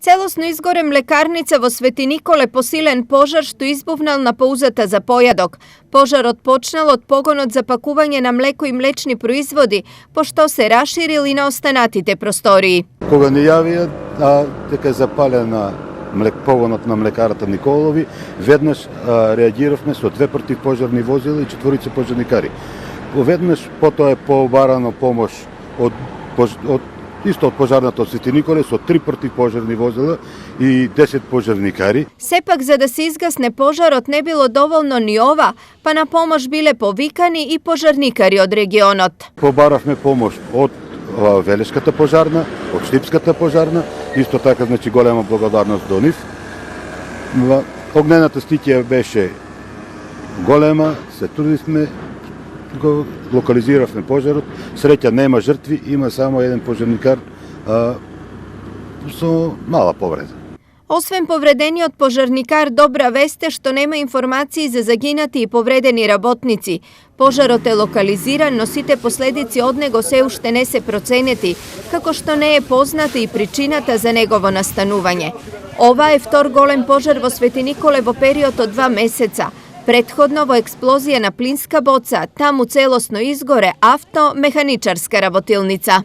Celosno izgore mlekarnica vo Sveti Nikole posilen požar što izbuvnal na pouzata za pojadok. Požar odpočnal od pogonot za pakovanje na mleko i mlečni proizvodi, pošto se raširili na ostanatite prostoriji. Кога не јавија дека е запалена погонот на млекарата Николови, веднаш реагиравме со 2 противпожарни возила и 4 пожарникари. Веднаш потоа е побарано помош од пожарната од Свети Николе со 3 противпожарни возила и 10 пожарникари. Сепак, за да се изгасне пожарот, не било доволно ни ова, па на помош биле повикани и пожарникари од регионот. Побаравме помош од Велешката пожарна, од Штипската пожарна, исто така значи голема благодарност до нив. Огнената стихија беше голема, се трудивме, го локализиравме пожарот. Среќа нема жртви, има само еден пожарникар со мала повреда. Освен повредениот пожарникар, добра вест е што нема информации за загинати и повредени работници. Пожарот е локализиран, но сите последици од него се уште не се проценети, како што не е позната и причината за негово настанување. Ова е втор голем пожар во Свети Николе во период од 2 месеца. Претходно во експлозија на плинска боца, таму целосно изгоре авто-механичарска работилница.